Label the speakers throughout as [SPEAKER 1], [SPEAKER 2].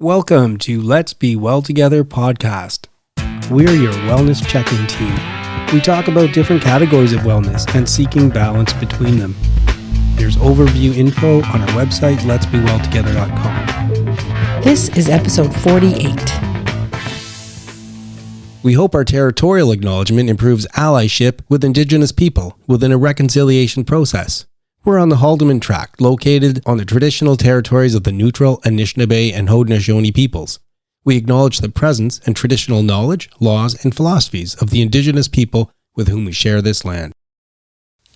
[SPEAKER 1] Welcome to Let's Be Well Together podcast. We're your wellness check-in team. We talk about different categories of wellness and seeking balance between them. There's overview info on our website, letsbewelltogether.com.
[SPEAKER 2] This is episode 48.
[SPEAKER 1] We hope our territorial acknowledgement improves allyship with Indigenous people within a reconciliation process. We're on the Haldeman Tract, located on the traditional territories of the Neutral, Anishinaabe, and Haudenosaunee peoples. We acknowledge the presence and traditional knowledge, laws, and philosophies of the Indigenous people with whom we share this land.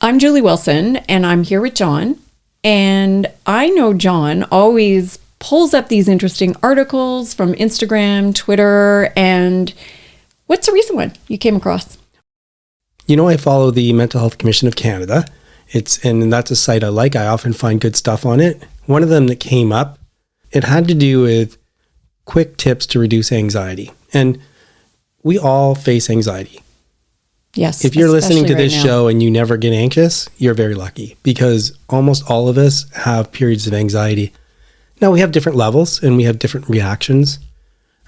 [SPEAKER 2] I'm Julie Wilson, and I'm here with John. And I know John always pulls up these interesting articles from Instagram, Twitter, and what's a recent one you came across?
[SPEAKER 1] You know, I follow the Mental Health Commission of Canada. And that's a site I like. I often find good stuff on it. One of them that came up, it had to do with quick tips to reduce anxiety. And we all face anxiety.
[SPEAKER 2] Yes.
[SPEAKER 1] If you're listening to this show and you never get anxious, you're very lucky, because almost all of us have periods of anxiety. Now, we have different levels and we have different reactions.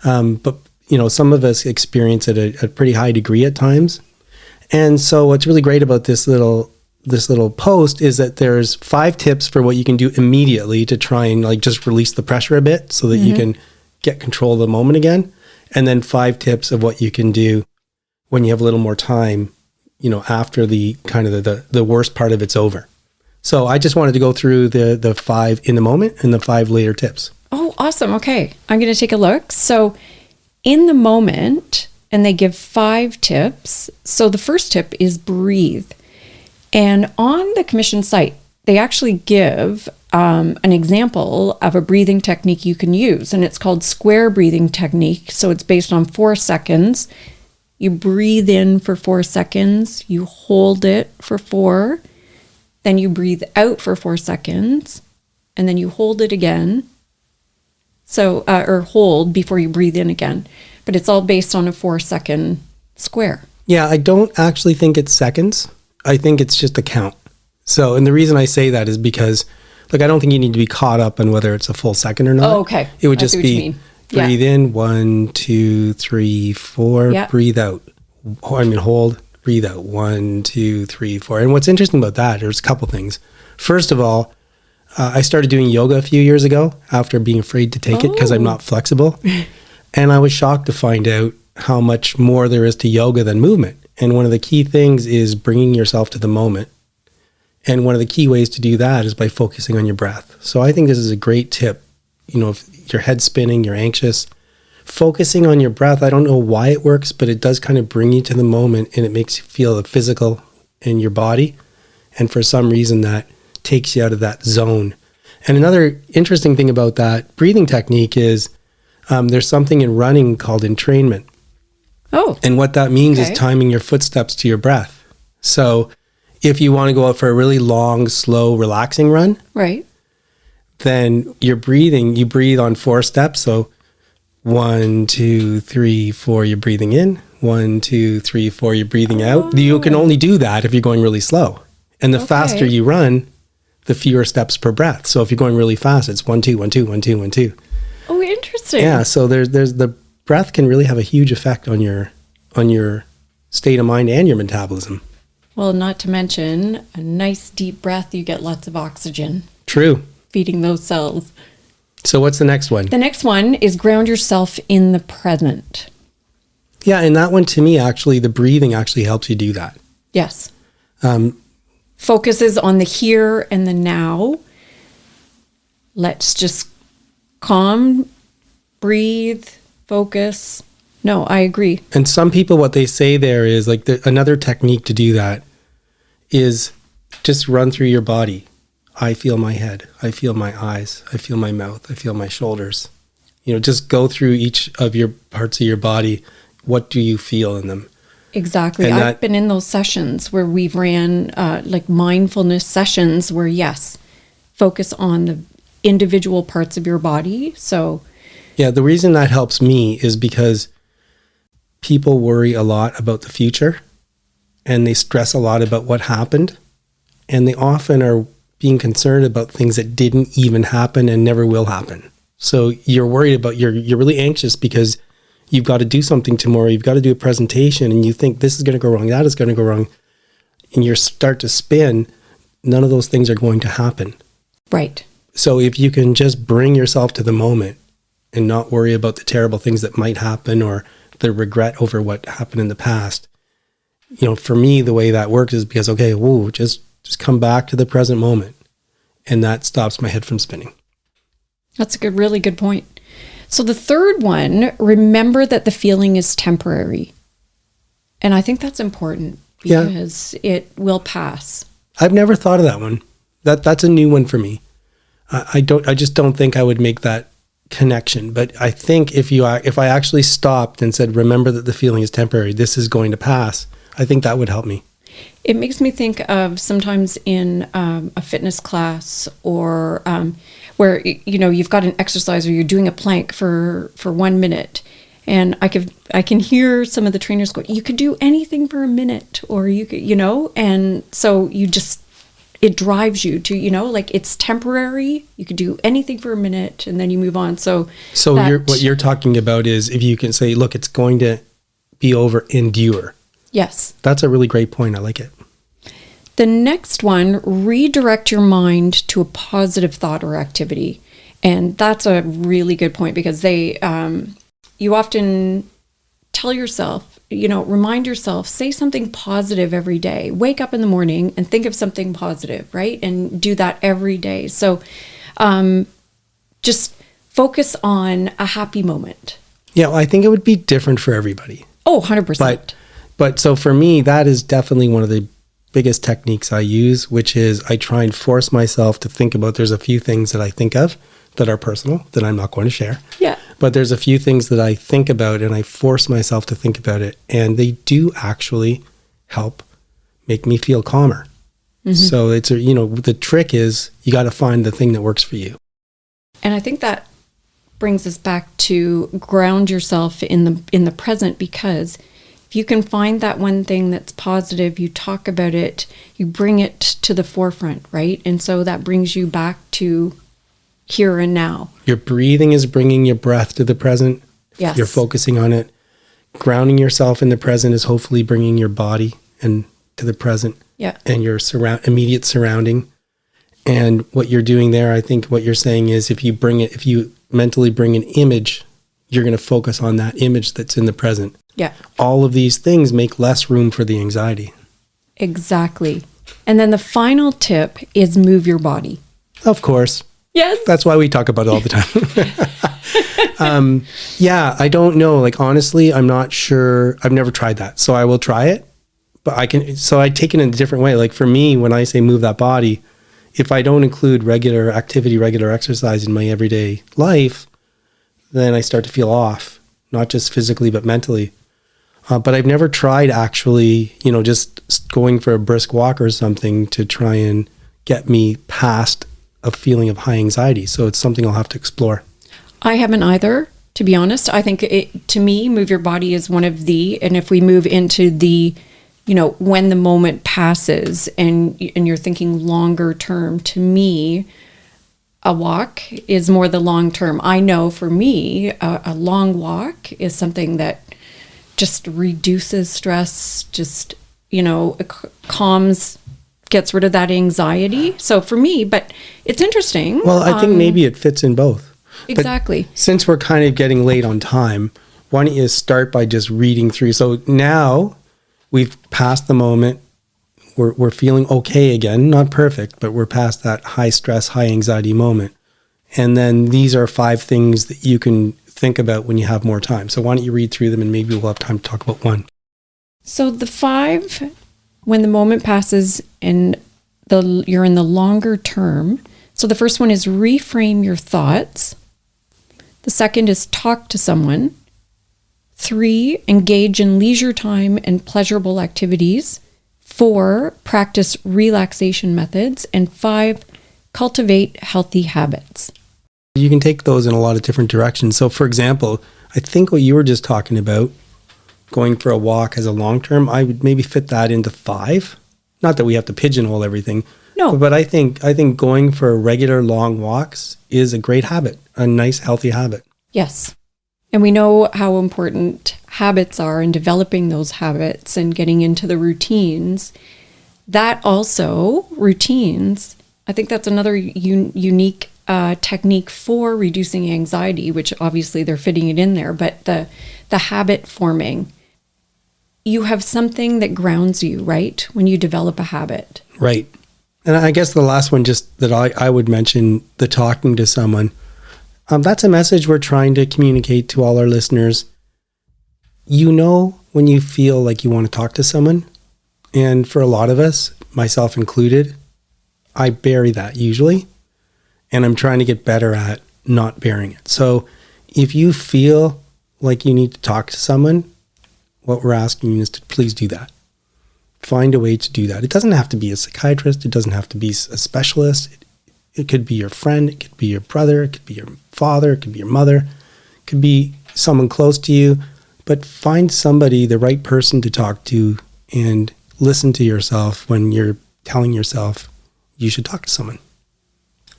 [SPEAKER 1] But, you know, some of us experience it at a pretty high degree at times. And so what's really great about this little post is that there's 5 tips for what you can do immediately to try and just release the pressure a bit so that you can get control of the moment again. And then 5 tips of what you can do when you have a little more time, after the kind of the worst part of it's over. So I just wanted to go through the 5 in the moment and the 5 later tips.
[SPEAKER 2] Oh, awesome. Okay. I'm going to take a look. So in the moment, and they give 5 tips. So the first tip is breathe. And on the commission site, they actually give an example of a breathing technique you can use, and it's called square breathing technique. So it's based on 4 seconds. You breathe in for 4 seconds, you hold it for 4, then you breathe out for 4 seconds, and then you hold it again. So, or hold before you breathe in again. But it's all based on a 4-second square.
[SPEAKER 1] Yeah, I don't actually think it's seconds. I think it's just a count. So, and the reason I say that is because, I don't think you need to be caught up on whether it's a full second or not.
[SPEAKER 2] Oh, okay.
[SPEAKER 1] It would just be breathe in, 1, 2, 3, 4, breathe out. Hold, breathe out, 1, 2, 3, 4. And what's interesting about that, there's a couple things. First of all, I started doing yoga a few years ago after being afraid to take it because I'm not flexible. And I was shocked to find out how much more there is to yoga than movement. And one of the key things is bringing yourself to the moment. And one of the key ways to do that is by focusing on your breath. So I think this is a great tip. If your head's spinning, you're anxious, focusing on your breath, I don't know why it works, but it does kind of bring you to the moment, and it makes you feel the physical in your body. And for some reason that takes you out of that zone. And another interesting thing about that breathing technique is there's something in running called entrainment.
[SPEAKER 2] Oh.
[SPEAKER 1] And what that means is timing your footsteps to your breath. So if you want to go out for a really long, slow, relaxing run,
[SPEAKER 2] right,
[SPEAKER 1] then you breathe on 4 steps. So 1, 2, 3, 4, you're breathing in. 1, 2, 3, 4, you're breathing out. You can only do that if you're going really slow. And the faster you run, the fewer steps per breath. So if you're going really fast, it's 1, 2, 1, 2, 1, 2, 1, 2.
[SPEAKER 2] Oh, interesting.
[SPEAKER 1] Yeah, so there's the breath can really have a huge effect on your state of mind and your metabolism.
[SPEAKER 2] Well, not to mention a nice deep breath, you get lots of oxygen.
[SPEAKER 1] True.
[SPEAKER 2] Feeding those cells.
[SPEAKER 1] So what's the next one?
[SPEAKER 2] The next one is ground yourself in the present.
[SPEAKER 1] Yeah, and that one to me, actually, the breathing actually helps you do that.
[SPEAKER 2] Yes. Focuses on the here and the now. Let's just calm, breathe, focus. No, I agree.
[SPEAKER 1] And some people, what they say there is another technique to do that is just run through your body. I feel my head. I feel my eyes. I feel my mouth. I feel my shoulders. Just go through each of your parts of your body. What do you feel in them?
[SPEAKER 2] Exactly. And I've been in those sessions where we've ran mindfulness sessions where, yes, focus on the individual parts of your body. So
[SPEAKER 1] yeah, the reason that helps me is because people worry a lot about the future and they stress a lot about what happened. And they often are being concerned about things that didn't even happen and never will happen. So you're worried about, you're really anxious because you've got to do something tomorrow. You've got to do a presentation and you think this is going to go wrong, that is going to go wrong. And you start to spin. None of those things are going to happen.
[SPEAKER 2] Right. So
[SPEAKER 1] if you can just bring yourself to the moment and not worry about the terrible things that might happen or the regret over what happened in the past, for me, the way that works is because, okay, just come back to the present moment. And that stops my head from spinning.
[SPEAKER 2] That's a really good point. So the third one, remember that the feeling is temporary. And I think that's important because it will pass. I've
[SPEAKER 1] never thought of that one. That's a new one for me. I just don't think I would make that connection. But I think if I actually stopped and said, remember that the feeling is temporary, this is going to pass, I think that would help me.
[SPEAKER 2] It makes me think of sometimes in a fitness class or where, you've got an exercise or you're doing a plank for 1 minute. And I can hear some of the trainers go, you could do anything for a minute or you could, and so it drives you to, it's temporary. You could do anything for a minute and then you move on. So
[SPEAKER 1] what you're talking about is if you can say, look, it's going to be over, endure.
[SPEAKER 2] Yes.
[SPEAKER 1] That's a really great point. I like it.
[SPEAKER 2] The next one, redirect your mind to a positive thought or activity. And that's a really good point because you often tell yourself, remind yourself, say something positive every day. Wake up in the morning and think of something positive, right? And do that every day. So just focus on a happy moment.
[SPEAKER 1] Yeah, well, I think it would be different for everybody.
[SPEAKER 2] Oh, 100%.
[SPEAKER 1] But so for me, that is definitely one of the biggest techniques I use, which is I try and force myself to think about, there's a few things that I think of that are personal that I'm not going to share.
[SPEAKER 2] Yeah.
[SPEAKER 1] But there's a few things that I think about and I force myself to think about it. And they do actually help make me feel calmer. Mm-hmm. So it's, the trick is you got to find the thing that works for you.
[SPEAKER 2] And I think that brings us back to ground yourself in the present, because if you can find that one thing that's positive, you talk about it, you bring it to the forefront, right? And so that brings you back to here and now.
[SPEAKER 1] Your breathing is bringing your breath to the present.
[SPEAKER 2] Yes.
[SPEAKER 1] You're focusing on it. Grounding yourself in the present is hopefully bringing your body and to the present.
[SPEAKER 2] Yeah.
[SPEAKER 1] And your immediate surrounding. And what you're doing there, I think what you're saying is if you mentally bring an image, you're going to focus on that image that's in the present.
[SPEAKER 2] Yeah.
[SPEAKER 1] All of these things make less room for the anxiety.
[SPEAKER 2] Exactly. And then the final tip is move your body.
[SPEAKER 1] Of course.
[SPEAKER 2] Yes.
[SPEAKER 1] That's why we talk about it all the time. I don't know. Honestly, I'm not sure. I've never tried that. So I will try it, but I take it in a different way. For me, when I say move that body, if I don't include regular activity, regular exercise in my everyday life, then I start to feel off, not just physically, but mentally. But I've never tried actually, just going for a brisk walk or something to try and get me past a feeling of high anxiety. So it's something I'll have to explore.
[SPEAKER 2] I haven't either, to be honest. I think to me, move your body is one of and if we move into the, when the moment passes and you're thinking longer term, to me, a walk is more the long term. I know for me, a long walk is something that just reduces stress, just, calms, gets rid of that anxiety. So for me, but it's interesting.
[SPEAKER 1] Well, I think maybe it fits in both.
[SPEAKER 2] Exactly.
[SPEAKER 1] But since we're kind of getting late on time, why don't you start by just reading through? So now we've passed the moment. We're feeling okay again, not perfect, but we're past that high stress, high anxiety moment. And then these are 5 things that you can think about when you have more time. So why don't you read through them and maybe we'll have time to talk about one.
[SPEAKER 2] So the 5, when the moment passes and you're in the longer term. So the first one is reframe your thoughts. The second is talk to someone. 3, engage in leisure time and pleasurable activities. 4, practice relaxation methods. And 5, cultivate healthy habits.
[SPEAKER 1] You can take those in a lot of different directions. So for example, I think what you were just talking about, going for a walk as a long term, I would maybe fit that into 5. Not that we have to pigeonhole everything,
[SPEAKER 2] No.
[SPEAKER 1] But I think going for regular long walks is a great habit, a nice, healthy habit.
[SPEAKER 2] Yes. And we know how important habits are in developing those habits and getting into the routines. That also, routines, I think that's another unique technique for reducing anxiety, which obviously they're fitting it in there, but the habit forming. You have something that grounds you, right? When you develop a habit.
[SPEAKER 1] Right. And I guess the last one just that I would mention, the talking to someone. That's a message we're trying to communicate to all our listeners. You know when you feel like you want to talk to someone. And for a lot of us, myself included, I bury that usually. And I'm trying to get better at not burying it. So if you feel like you need to talk to someone, what we're asking you is to please do that. Find a way to do that. It doesn't have to be a psychiatrist. It doesn't have to be a specialist. It could be your friend. It could be your brother. It could be your father. It could be your mother. It could be someone close to you. But find somebody, the right person to talk to, and listen to yourself when you're telling yourself you should talk to someone.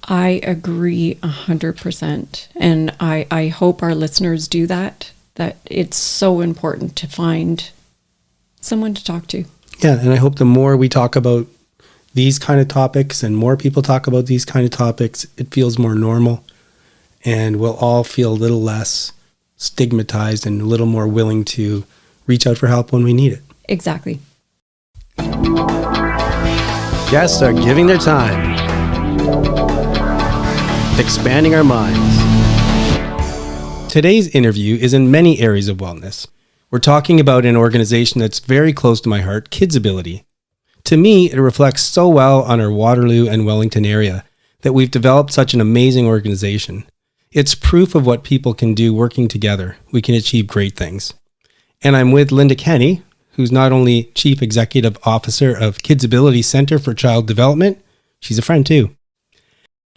[SPEAKER 2] I agree 100%. And I hope our listeners do that it's so important to find someone to talk to.
[SPEAKER 1] Yeah, and I hope the more we talk about these kind of topics and more people talk about these kind of topics, it feels more normal and we'll all feel a little less stigmatized and a little more willing to reach out for help when we need it.
[SPEAKER 2] Exactly.
[SPEAKER 1] Guests are giving their time, expanding our minds. Today's interview is in many areas of wellness. We're talking about an organization that's very close to my heart, KidsAbility. To me, it reflects so well on our Waterloo and Wellington area that we've developed such an amazing organization. It's proof of what people can do working together. We can achieve great things. And I'm with Linda Kenny, who's not only Chief Executive Officer of KidsAbility Center for Child Development, she's a friend too.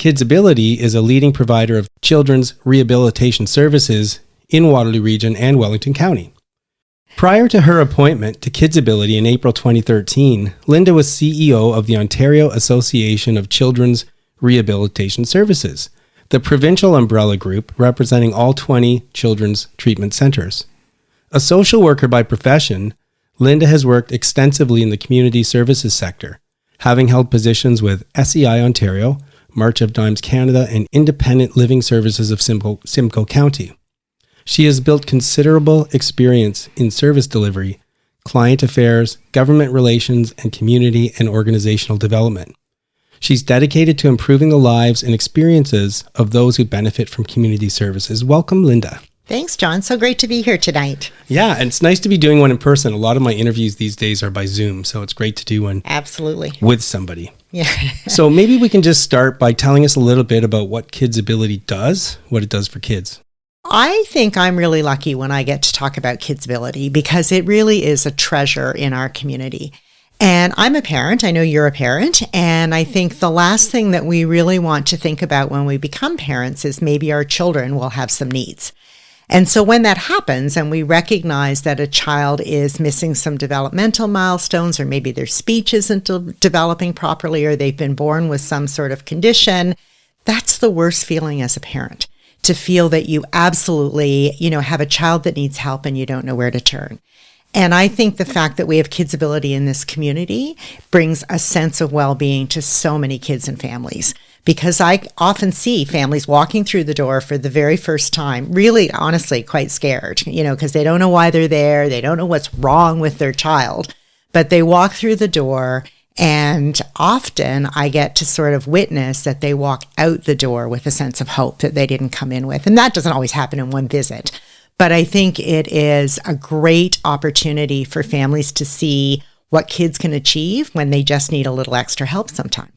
[SPEAKER 1] KidsAbility is a leading provider of children's rehabilitation services in Waterloo Region and Wellington County. Prior to her appointment to KidsAbility in April 2013, Linda was CEO of the Ontario Association of Children's Rehabilitation Services, the provincial umbrella group representing all 20 children's treatment centers. A social worker by profession, Linda has worked extensively in the community services sector, having held positions with SEI Ontario, March of Dimes Canada, and Independent Living Services of Simcoe County. She has built considerable experience in service delivery, client affairs, government relations, and community and organizational development. She's dedicated to improving the lives and experiences of those who benefit from community services. Welcome, Linda.
[SPEAKER 3] Thanks, John. So great to be here tonight.
[SPEAKER 1] Yeah, and it's nice to be doing one in person. A lot of my interviews these days are by Zoom, so it's great to do one
[SPEAKER 3] absolutely
[SPEAKER 1] with somebody.
[SPEAKER 3] Yeah.
[SPEAKER 1] So maybe we can just start by telling us a little bit about what KidsAbility does, what it does for kids.
[SPEAKER 3] I think I'm really lucky when I get to talk about KidsAbility because it really is a treasure in our community. And I'm a parent. I know you're a parent. And I think the last thing that we really want to think about when we become parents is maybe our children will have some needs. And so when that happens and we recognize that a child is missing some developmental milestones, or maybe their speech isn't developing properly, or they've been born with some sort of condition, that's the worst feeling as a parent, to feel that you absolutely, have a child that needs help and you don't know where to turn. And I think the fact that we have KidsAbility in this community brings a sense of well-being to so many kids and families. Because I often see families walking through the door for the very first time, really, honestly, quite scared, because they don't know why they're there. They don't know what's wrong with their child, but they walk through the door, and often I get to sort of witness that they walk out the door with a sense of hope that they didn't come in with. And that doesn't always happen in one visit. But I think it is a great opportunity for families to see what kids can achieve when they just need a little extra help sometimes.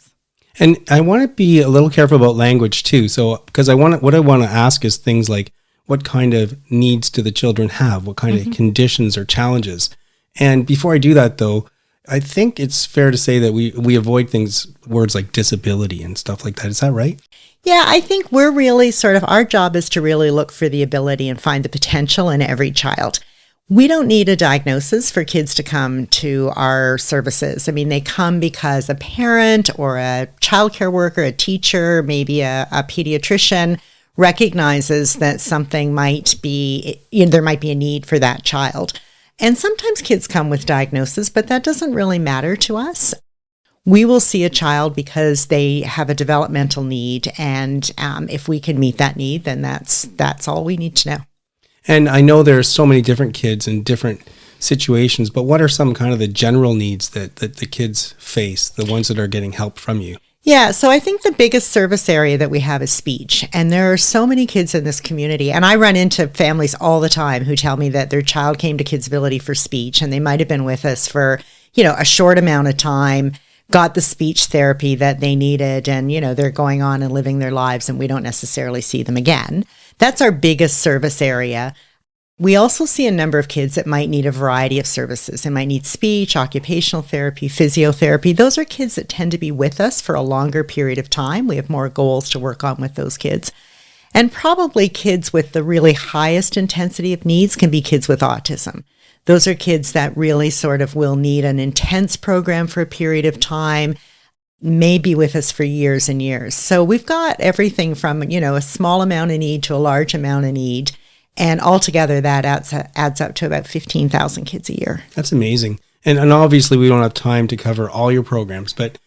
[SPEAKER 1] And I want to be a little careful about language too. So, because what I want to ask is things like, what kind of needs do the children have? What kind of conditions or challenges? And before I do that though, I think it's fair to say that we avoid words like disability and stuff like that. Is that right?
[SPEAKER 3] Yeah, I think we're really our job is to really look for the ability and find the potential in every child. We don't need a diagnosis for kids to come to our services. I mean, they come because a parent or a childcare worker, a teacher, maybe a pediatrician recognizes that something might be, there might be a need for that child. And sometimes kids come with diagnosis, but that doesn't really matter to us. We will see a child because they have a developmental need, and if we can meet that need, then that's all we need to know.
[SPEAKER 1] And I know there are so many different kids in different situations, but what are some kind of the general needs that the kids face, the ones that are getting help from you?
[SPEAKER 3] Yeah, so I think the biggest service area that we have is speech. And there are so many kids in this community. And I run into families all the time who tell me that their child came to KidsAbility for speech, and they might have been with us for, a short amount of time, got the speech therapy that they needed, and, they're going on and living their lives, and we don't necessarily see them again. That's our biggest service area. We also see a number of kids that might need a variety of services. They might need speech, occupational therapy, physiotherapy. Those are kids that tend to be with us for a longer period of time. We have more goals to work on with those kids. And probably kids with the really highest intensity of needs can be kids with autism. Those are kids that really sort of will need an intense program for a period of time, may be with us for years and years. So we've got everything from, a small amount of need to a large amount of need. And altogether, that adds up to about 15,000 kids a year.
[SPEAKER 1] That's amazing. And obviously, we don't have time to cover all your programs, but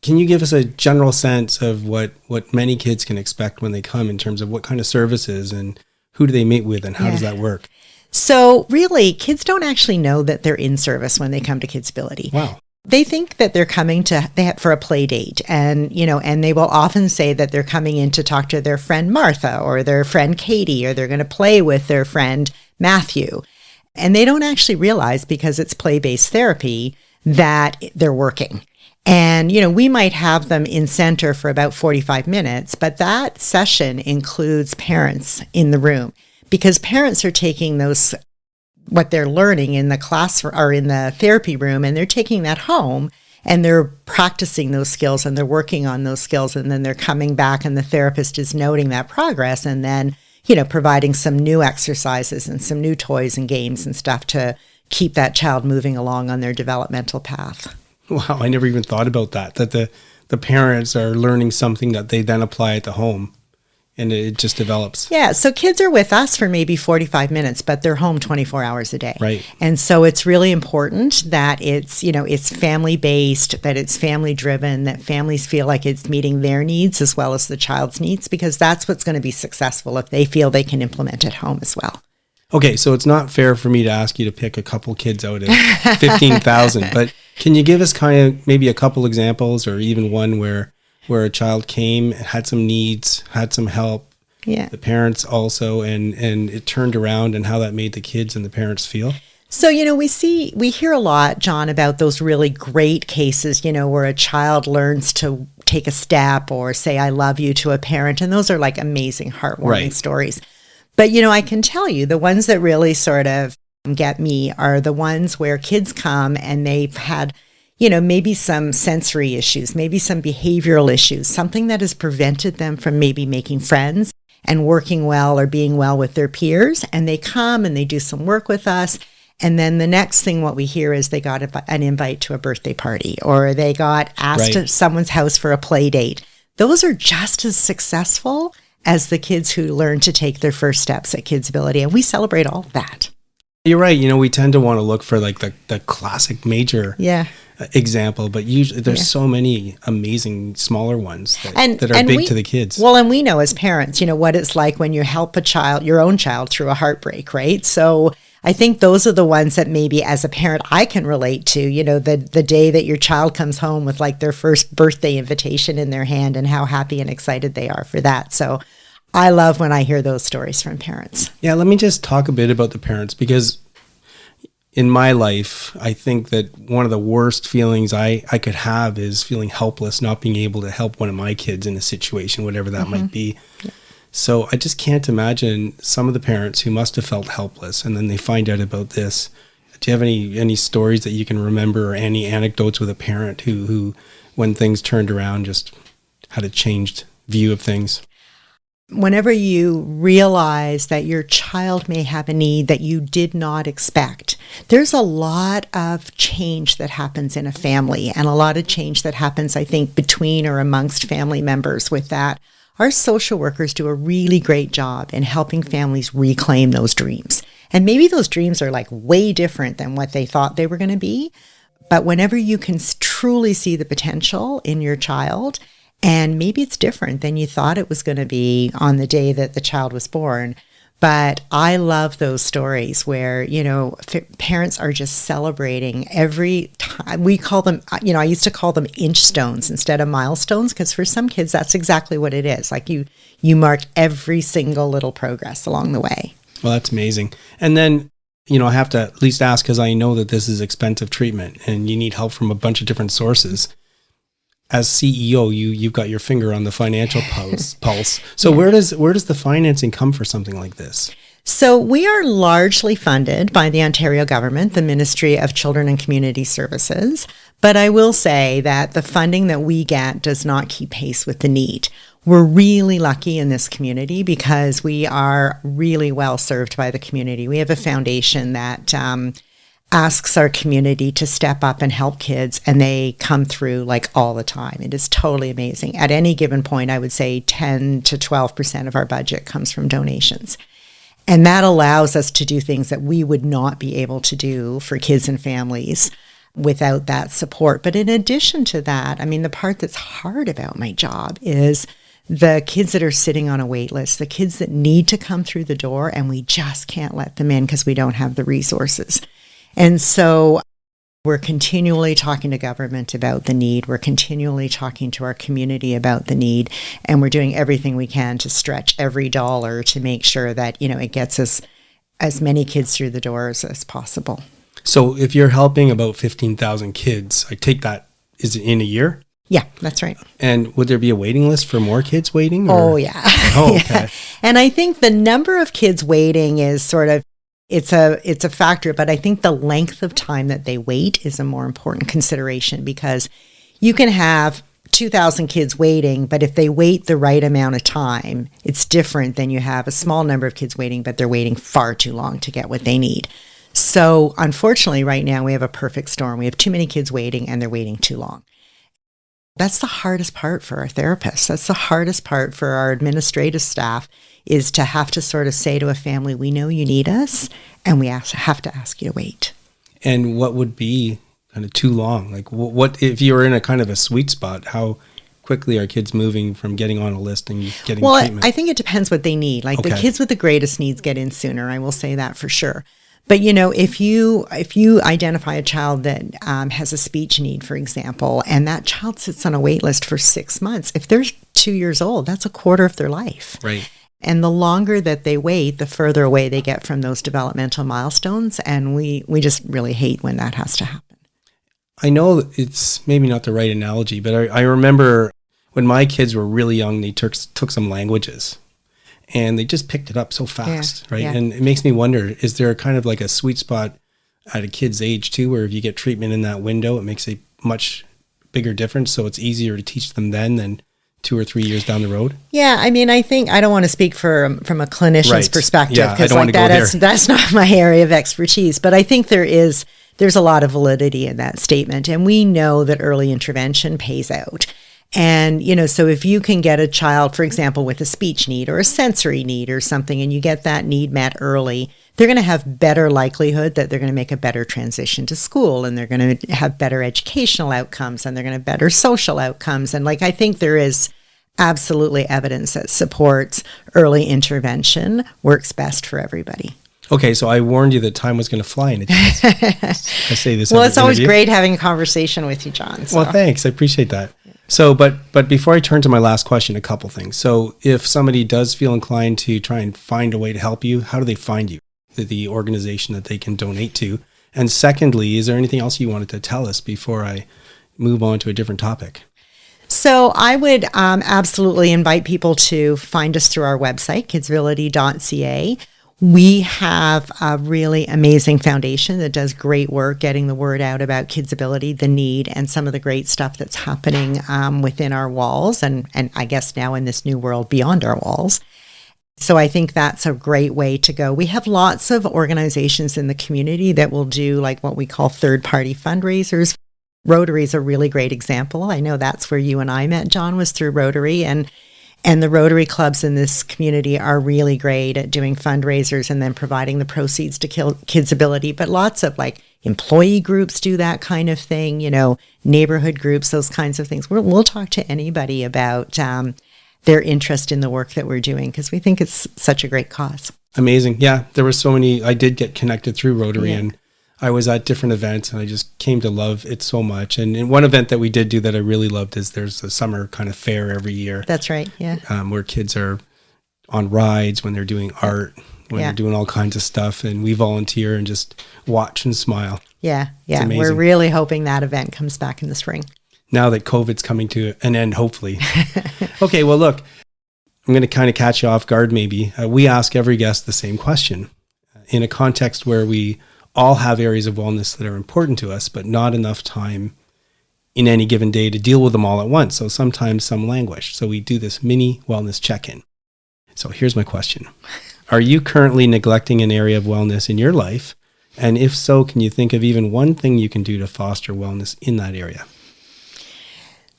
[SPEAKER 1] can you give us a general sense of what many kids can expect when they come in terms of what kind of services and who do they meet with and how does that work?
[SPEAKER 3] So really, kids don't actually know that they're in service when they come to KidsAbility.
[SPEAKER 1] Wow.
[SPEAKER 3] They think that they're coming for a play date, and they will often say that they're coming in to talk to their friend Martha or their friend Katie, or they're going to play with their friend Matthew. And they don't actually realize, because it's play-based therapy, that they're working. And, we might have them in center for about 45 minutes, but that session includes parents in the room, because parents are taking what they're learning in the class or in the therapy room, and they're taking that home and they're practicing those skills and they're working on those skills, and then they're coming back and the therapist is noting that progress and then, providing some new exercises and some new toys and games and stuff to keep that child moving along on their developmental path.
[SPEAKER 1] Wow, I never even thought about that the parents are learning something that they then apply at the home. And it just develops. Yeah.
[SPEAKER 3] So kids are with us for maybe 45 minutes, but they're home 24 hours a day.
[SPEAKER 1] Right.
[SPEAKER 3] And so it's really important that it's family-based, that it's family-driven, that families feel like it's meeting their needs as well as the child's needs, because that's what's going to be successful if they feel they can implement at home as well.
[SPEAKER 1] Okay. So it's not fair for me to ask you to pick a couple kids out of 15,000, but can you give us kind of maybe a couple examples, or even one where a child came, had some needs, had some help, the parents also, and it turned around, and how that made the kids and the parents feel?
[SPEAKER 3] So, we hear a lot, John, about those really great cases, where a child learns to take a step or say, I love you to a parent. And those are like amazing, heartwarming stories. But, I can tell you the ones that really sort of get me are the ones where kids come and they've had maybe some sensory issues, maybe some behavioral issues, something that has prevented them from maybe making friends and working well or being well with their peers. And they come and they do some work with us. And then the next thing what we hear is they got an invite to a birthday party, or they got asked to someone's house for a play date. Those are just as successful as the kids who learn to take their first steps at KidsAbility. And we celebrate all of that.
[SPEAKER 1] You're right. We tend to want to look for like the classic major example, but usually there's so many amazing smaller ones that are big to the kids.
[SPEAKER 3] Well, and we know as parents, what it's like when you help your own child through a heartbreak, right? So I think those are the ones that maybe as a parent I can relate to, the day that your child comes home with like their first birthday invitation in their hand and how happy and excited they are for that. So I love when I hear those stories from parents.
[SPEAKER 1] Yeah, let me just talk a bit about the parents, because in my life, I think that one of the worst feelings I could have is feeling helpless, not being able to help one of my kids in a situation, whatever that might be. Yeah. So I just can't imagine some of the parents who must have felt helpless, and then they find out about this. Do you have any stories that you can remember, or any anecdotes with a parent who when things turned around, just had a changed view of things?
[SPEAKER 3] whenever you realize that your child may have a need that you did not expect, there's a lot of change that happens in a family, and a lot of change that happens, I think, between or amongst family members with that. Our social workers do a really great job in helping families reclaim those dreams. And maybe those dreams are like way different than what they thought they were going to be. But whenever you can truly see the potential in your child, and maybe it's different than you thought it was going to be on the day that the child was born. But I love those stories where, parents are just celebrating every time. We call them, I used to call them inch stones instead of milestones, because for some kids, that's exactly what it is. Like you mark every single little progress along the way.
[SPEAKER 1] Well, that's amazing. And then, I have to at least ask, because I know that this is expensive treatment and you need help from a bunch of different sources. As CEO, you've got your finger on the financial pulse. So where does the financing come for something like this?
[SPEAKER 3] So we are largely funded by the Ontario government, the Ministry of Children and Community Services. But I will say that the funding that we get does not keep pace with the need. We're really lucky in this community because we are really well served by the community. We have a foundation that asks our community to step up and help kids, and they come through like all the time. It is totally amazing. At any given point, I would say 10 to 12% of our budget comes from donations. And that allows us to do things that we would not be able to do for kids and families without that support. But in addition to that, the part that's hard about my job is the kids that are sitting on a wait list, the kids that need to come through the door and we just can't let them in because we don't have the resources. And so we're continually talking to government about the need. We're continually talking to our community about the need. And we're doing everything we can to stretch every dollar to make sure that, it gets us as many kids through the doors as possible.
[SPEAKER 1] So if you're helping about 15,000 kids, I take that, is it in a year?
[SPEAKER 3] Yeah, that's right.
[SPEAKER 1] And would there be a waiting list for more kids waiting?
[SPEAKER 3] Or? Oh, yeah.
[SPEAKER 1] Oh, okay.
[SPEAKER 3] Yeah. And I think the number of kids waiting is sort of, it's a factor, but I think the length of time that they wait is a more important consideration, because you can have 2,000 kids waiting, but if they wait the right amount of time, it's different than you have a small number of kids waiting, but they're waiting far too long to get what they need. So unfortunately, right now we have a perfect storm. We have too many kids waiting and they're waiting too long. That's the hardest part for our therapists. That's the hardest part for our administrative staff, is to have to sort of say to a family, we know you need us, and we have to ask you to wait.
[SPEAKER 1] And what would be kind of too long? Like what if you're in a kind of a sweet spot, how quickly are kids moving from getting on a list and getting treatment?
[SPEAKER 3] I think it depends what they need. Like the kids with the greatest needs get in sooner. I will say that for sure. But, if you identify a child that has a speech need, for example, and that child sits on a wait list for 6 months, if they're 2 years old, that's a quarter of their life.
[SPEAKER 1] Right.
[SPEAKER 3] And the longer that they wait, the further away they get from those developmental milestones. And we just really hate when that has to happen.
[SPEAKER 1] I know it's maybe not the right analogy, but I remember when my kids were really young, they took some languages. And they just picked it up so fast, right? Yeah. And it makes me wonder, is there kind of like a sweet spot at a kid's age too, where if you get treatment in that window, it makes a much bigger difference, so it's easier to teach them then than 2 or 3 years down the road?
[SPEAKER 3] Yeah, I think I don't want to speak from a clinician's perspective, because that's not my area of expertise. But I think there's a lot of validity in that statement, and we know that early intervention pays out. And, so if you can get a child, for example, with a speech need or a sensory need or something, and you get that need met early, they're going to have better likelihood that they're going to make a better transition to school, and they're going to have better educational outcomes, and they're going to have better social outcomes. And I think there is absolutely evidence that supports early intervention works best for everybody.
[SPEAKER 1] Okay, so I warned you that time was going to fly in advance. I say this.
[SPEAKER 3] Well, it's always great having a conversation with you, John.
[SPEAKER 1] So. Well, thanks. I appreciate that. So, but before I turn to my last question, a couple things. So if somebody does feel inclined to try and find a way to help you, how do they find you? The organization that they can donate to. And secondly, is there anything else you wanted to tell us before I move on to a different topic?
[SPEAKER 3] So I would absolutely invite people to find us through our website, KidsAbility.ca. We have a really amazing foundation that does great work getting the word out about KidsAbility, the need, and some of the great stuff that's happening within our walls, and I guess now in this new world beyond our walls. So I think that's a great way to go. We have lots of organizations in the community that will do like what we call third-party fundraisers. Rotary is a really great example. I know that's where you and I met, John, was through Rotary. And the Rotary clubs in this community are really great at doing fundraisers and then providing the proceeds to KidsAbility. But lots of like employee groups do that kind of thing, neighborhood groups, those kinds of things. We'll talk to anybody about their interest in the work that we're doing because we think it's such a great cause.
[SPEAKER 1] Amazing. Yeah, there were so many. I did get connected through Rotary, and I was at different events, and I just came to love it so much. And one event that we did do that I really loved is there's a summer kind of fair every year.
[SPEAKER 3] That's right, yeah.
[SPEAKER 1] Where kids are on rides, when they're doing art, when they're doing all kinds of stuff, and we volunteer and just watch and smile.
[SPEAKER 3] Yeah. We're really hoping that event comes back in the spring.
[SPEAKER 1] Now that COVID's coming to an end, hopefully. Okay, well, look, I'm going to kind of catch you off guard maybe. We ask every guest the same question in a context where we all have areas of wellness that are important to us, but not enough time in any given day to deal with them all at once. So sometimes some languish. So we do this mini wellness check-in. So here's my question. Are you currently neglecting an area of wellness in your life? And if so, can you think of even one thing you can do to foster wellness in that area?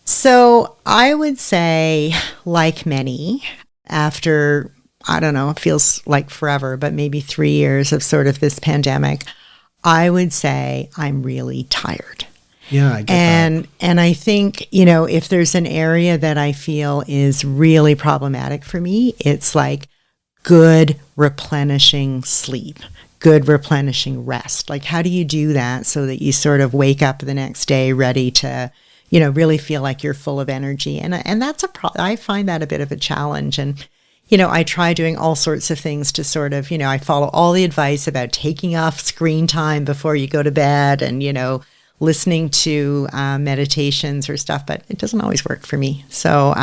[SPEAKER 3] So I would say, like many, after, I don't know, it feels like forever, but maybe 3 years of sort of this pandemic, I would say I'm really tired.
[SPEAKER 1] Yeah, I get that.
[SPEAKER 3] And I think, if there's an area that I feel is really problematic for me, it's like good replenishing sleep, good replenishing rest. Like, how do you do that so that you sort of wake up the next day ready to really feel like you're full of energy. And that's I find that a bit of a challenge. And, I try doing all sorts of things to sort of, I follow all the advice about taking off screen time before you go to bed and, listening to meditations or stuff, but it doesn't always work for me. So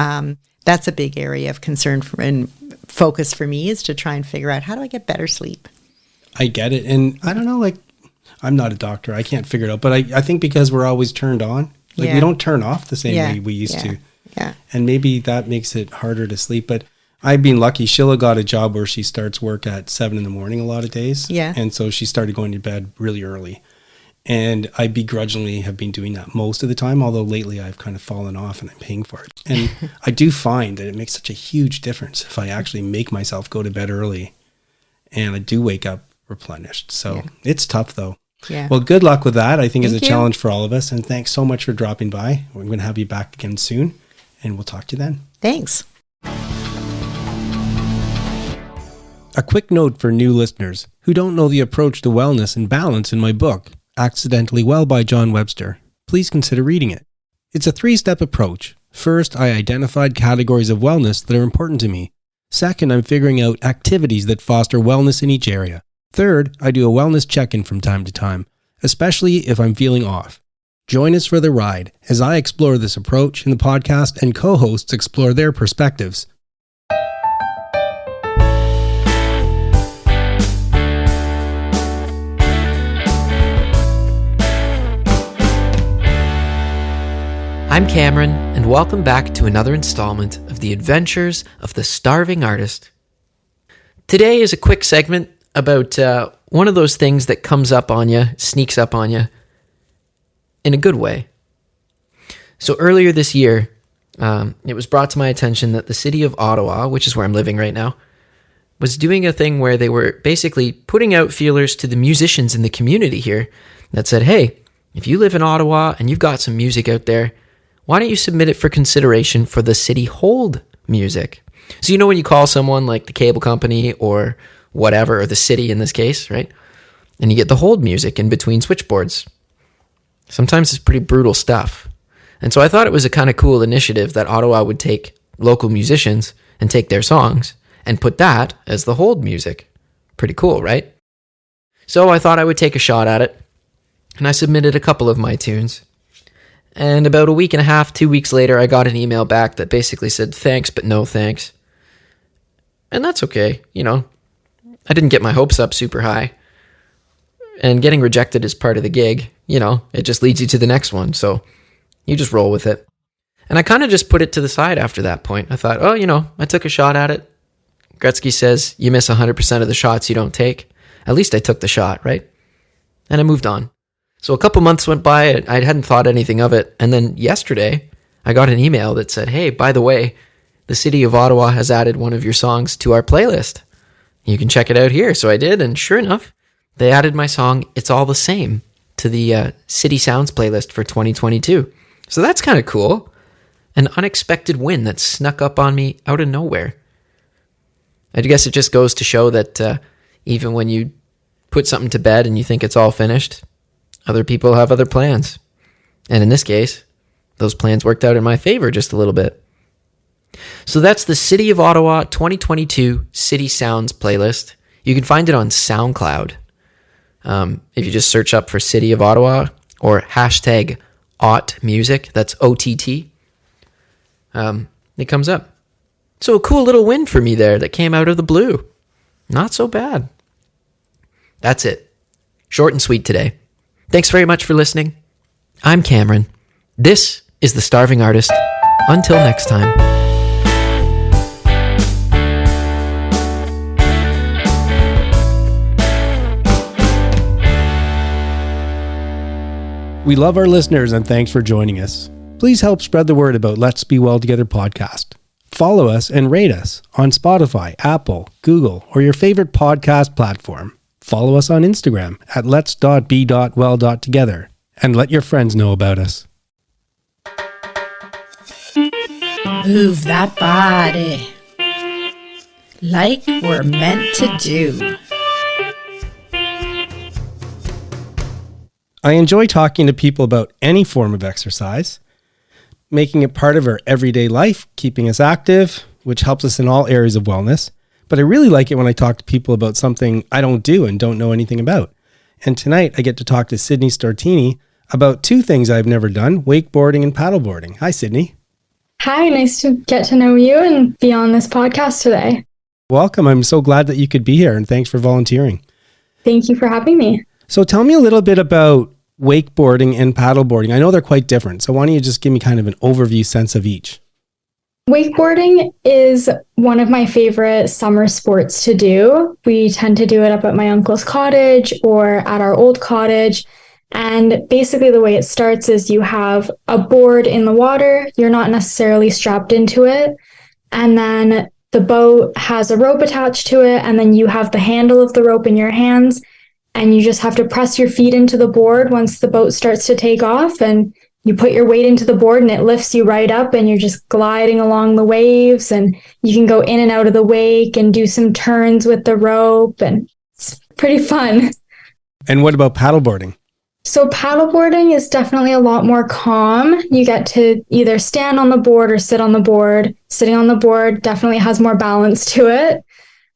[SPEAKER 3] that's a big area of concern and focus for me is to try and figure out how do I get better sleep?
[SPEAKER 1] I get it. And I don't know, like, I'm not a doctor. I can't figure it out. But I think because we're always turned on, we don't turn off the same way we used to.
[SPEAKER 3] Yeah.
[SPEAKER 1] And maybe that makes it harder to sleep. But I've been lucky. Sheila got a job where she starts work at 7 a.m. a lot of days.
[SPEAKER 3] Yeah.
[SPEAKER 1] And so she started going to bed really early. And I begrudgingly have been doing that most of the time, although lately I've kind of fallen off and I'm paying for it. And I do find that it makes such a huge difference if I actually make myself go to bed early and I do wake up replenished. So it's tough though.
[SPEAKER 3] Yeah.
[SPEAKER 1] Well, good luck with that. I think is a
[SPEAKER 3] Thank you.
[SPEAKER 1] challenge for all of us. And thanks so much for dropping by. We're going to have you back again soon and we'll talk to you then.
[SPEAKER 3] Thanks.
[SPEAKER 1] A quick note for new listeners who don't know the approach to wellness and balance in my book, Accidentally Well by John Webster. Please consider reading it. It's a 3-step approach. First, I identified categories of wellness that are important to me. Second, I'm figuring out activities that foster wellness in each area. Third, I do a wellness check-in from time to time, especially if I'm feeling off. Join us for the ride as I explore this approach in the podcast and co-hosts explore their perspectives.
[SPEAKER 4] I'm Cameron, and welcome back to another installment of The Adventures of the Starving Artist. Today is a quick segment about one of those things that comes up on you, sneaks up on you, in a good way. So earlier this year, it was brought to my attention that the city of Ottawa, which is where I'm living right now, was doing a thing where they were basically putting out feelers to the musicians in the community here that said, hey, if you live in Ottawa and you've got some music out there, why don't you submit it for consideration for the city hold music? So when you call someone like the cable company or whatever, or the city in this case, right? And you get the hold music in between switchboards. Sometimes it's pretty brutal stuff. And so I thought it was a kind of cool initiative that Ottawa would take local musicians and take their songs and put that as the hold music. Pretty cool, right? So I thought I would take a shot at it. And I submitted a couple of my tunes. And about a week and a half, 2 weeks later, I got an email back that basically said, thanks, but no thanks. And that's okay, I didn't get my hopes up super high. And getting rejected is part of the gig, it just leads you to the next one. So you just roll with it. And I kind of just put it to the side after that point. I thought, I took a shot at it. Gretzky says, you miss 100% of the shots you don't take. At least I took the shot, right? And I moved on. So a couple months went by, I hadn't thought anything of it. And then yesterday, I got an email that said, hey, by the way, the city of Ottawa has added one of your songs to our playlist. You can check it out here. So I did, and sure enough, they added my song, It's All the Same, to the City Sounds playlist for 2022. So that's kind of cool. An unexpected win that snuck up on me out of nowhere. I guess it just goes to show that even when you put something to bed and you think it's all finished, other people have other plans. And in this case, those plans worked out in my favor just a little bit. So that's the City of Ottawa 2022 City Sounds playlist. You can find it on SoundCloud. If you just search up for City of Ottawa or hashtag OTT, that's OTT, it comes up. So a cool little win for me there that came out of the blue. Not so bad. That's it. Short and sweet today. Thanks very much for listening. I'm Cameron. This is The Starving Artist. Until next time.
[SPEAKER 1] We love our listeners and thanks for joining us. Please help spread the word about Let's Be Well Together podcast. Follow us and rate us on Spotify, Apple, Google, or your favorite podcast platform. Follow us on Instagram at lets.be.well.together and let your friends know about us.
[SPEAKER 5] Move that body like we're meant to do.
[SPEAKER 1] I enjoy talking to people about any form of exercise, making it part of our everyday life, keeping us active, which helps us in all areas of wellness. But I really like it when I talk to people about something I don't do and don't know anything about. And tonight I get to talk to Sydney Stortini about two things I've never done, wakeboarding and paddleboarding. Hi, Sydney.
[SPEAKER 6] Hi, nice to get to know you and be on this podcast today.
[SPEAKER 1] Welcome. I'm so glad that you could be here, and thanks for volunteering.
[SPEAKER 6] Thank you for having me.
[SPEAKER 1] So tell me a little bit about wakeboarding and paddleboarding. I know they're quite different, so why don't you just give me kind of an overview sense of each?
[SPEAKER 6] Wakeboarding is one of my favorite summer sports to do. We tend to do it up at my uncle's cottage or at our old cottage. And basically the way it starts is you have a board in the water. You're not necessarily strapped into it. And then the boat has a rope attached to it. And then you have the handle of the rope in your hands. And you just have to press your feet into the board once the boat starts to take off. And you put your weight into the board and it lifts you right up and you're just gliding along the waves, and you can go in and out of the wake and do some turns with the rope, and it's pretty fun.
[SPEAKER 1] And what about paddleboarding?
[SPEAKER 6] So paddleboarding is definitely a lot more calm. You get to either stand on the board or sit on the board. Sitting on the board definitely has more balance to it.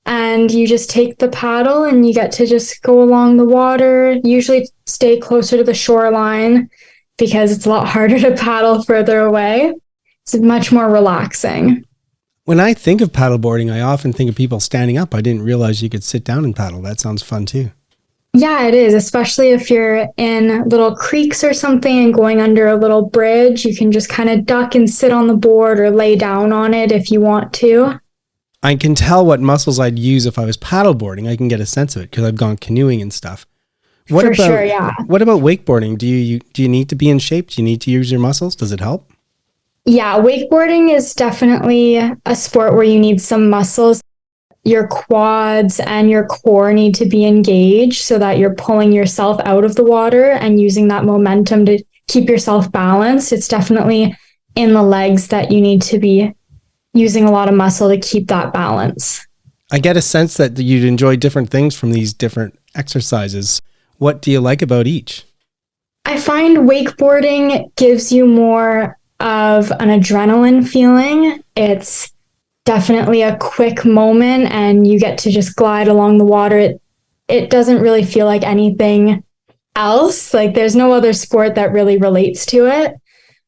[SPEAKER 6] And you just take the paddle and you get to just go along the water, usually stay closer to the shoreline, because it's a lot harder to paddle further away. It's much more relaxing.
[SPEAKER 1] When I think of paddleboarding, I often think of people standing up. I didn't realize you could sit down and paddle. That sounds fun too.
[SPEAKER 6] Yeah, it is, especially if you're in little creeks or something and going under a little bridge. You can just kind of duck and sit on the board or lay down on it if you want to.
[SPEAKER 1] I can tell what muscles I'd use if I was paddleboarding. I can get a sense of it because I've gone canoeing and stuff. What about,
[SPEAKER 6] sure, yeah.
[SPEAKER 1] What about wakeboarding? Do you need to be in shape? Do you need to use your muscles? Does it help?
[SPEAKER 6] Yeah, wakeboarding is definitely a sport where you need some muscles. Your quads and your core need to be engaged so that you're pulling yourself out of the water and using that momentum to keep yourself balanced. It's definitely in the legs that you need to be using a lot of muscle to keep that balance.
[SPEAKER 1] I get a sense that you'd enjoy different things from these different exercises. What do you like about each?
[SPEAKER 6] I find wakeboarding gives you more of an adrenaline feeling. It's definitely a quick moment and you get to just glide along the water. It doesn't really feel like anything else. Like there's no other sport that really relates to it.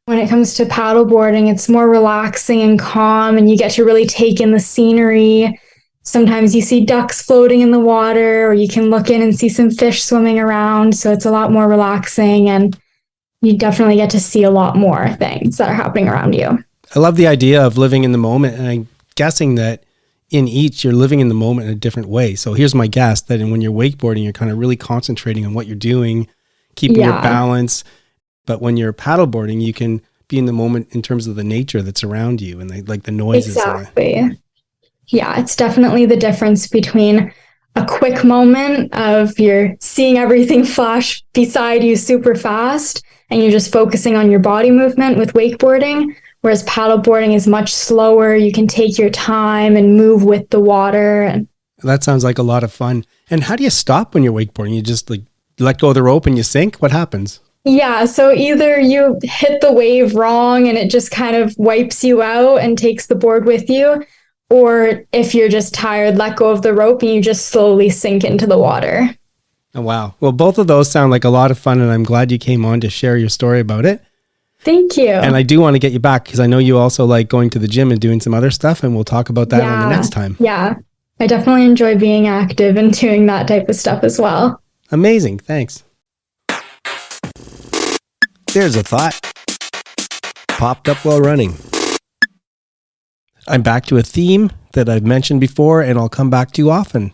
[SPEAKER 6] When it comes to paddleboarding, it's more relaxing and calm, and you get to really take in the scenery. Sometimes you see ducks floating in the water, or you can look in and see some fish swimming around. So it's a lot more relaxing, and you definitely get to see a lot more things that are happening around you.
[SPEAKER 1] I love the idea of living in the moment, and I'm guessing that in each, you're living in the moment in a different way. So here's my guess that when you're wakeboarding, you're kind of really concentrating on what you're doing, keeping your balance. But when you're paddleboarding, you can be in the moment in terms of the nature that's around you and the noises.
[SPEAKER 6] Exactly. Yeah, it's definitely the difference between a quick moment of you're seeing everything flash beside you super fast and you're just focusing on your body movement with wakeboarding, whereas paddleboarding is much slower. You can take your time and move with the water.
[SPEAKER 1] That sounds like a lot of fun. And how do you stop when you're wakeboarding? You just let go of the rope and you sink? What happens?
[SPEAKER 6] Yeah, so either you hit the wave wrong and it just kind of wipes you out and takes the board with you, or if you're just tired, let go of the rope and you just slowly sink into the water.
[SPEAKER 1] Oh, wow. Well, both of those sound like a lot of fun, and I'm glad you came on to share your story about it.
[SPEAKER 6] Thank you.
[SPEAKER 1] And I do want to get you back because I know you also like going to the gym and doing some other stuff, and we'll talk about that on the next time.
[SPEAKER 6] Yeah, I definitely enjoy being active and doing that type of stuff as well.
[SPEAKER 1] Amazing. Thanks. There's a thought. Popped up while running. I'm back to a theme that I've mentioned before and I'll come back to often,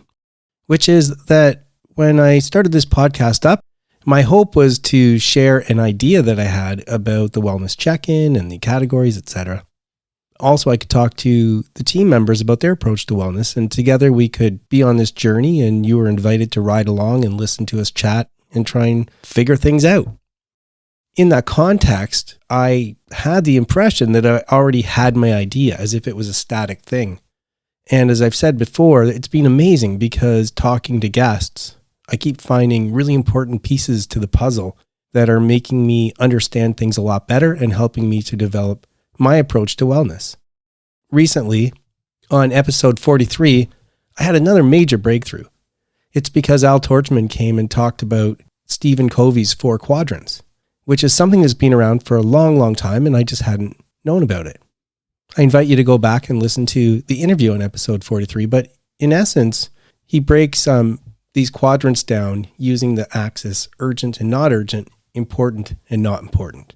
[SPEAKER 1] which is that when I started this podcast up, my hope was to share an idea that I had about the wellness check-in and the categories, etc. Also, I could talk to the team members about their approach to wellness, and together we could be on this journey, and you were invited to ride along and listen to us chat and try and figure things out. In that context, I had the impression that I already had my idea as if it was a static thing. And as I've said before, it's been amazing because talking to guests, I keep finding really important pieces to the puzzle that are making me understand things a lot better and helping me to develop my approach to wellness. Recently, on episode 43, I had another major breakthrough. It's because Al Torchman came and talked about Stephen Covey's 4 quadrants, which is something that's been around for a long, long time, and I just hadn't known about it. I invite you to go back and listen to the interview on episode 43, but in essence, he breaks these quadrants down using the axis urgent and not urgent, important and not important.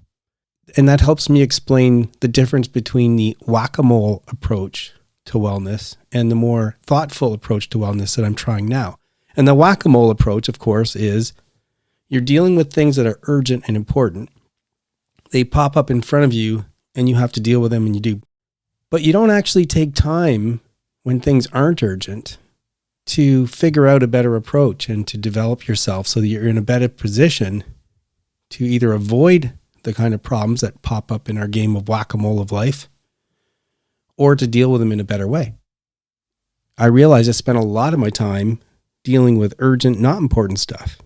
[SPEAKER 1] And that helps me explain the difference between the whack-a-mole approach to wellness and the more thoughtful approach to wellness that I'm trying now. And the whack-a-mole approach, of course, is you're dealing with things that are urgent and important. They pop up in front of you and you have to deal with them, and you do. But you don't actually take time when things aren't urgent to figure out a better approach and to develop yourself so that you're in a better position to either avoid the kind of problems that pop up in our game of whack-a-mole of life or to deal with them in a better way. I realize I spent a lot of my time dealing with urgent, not important stuff.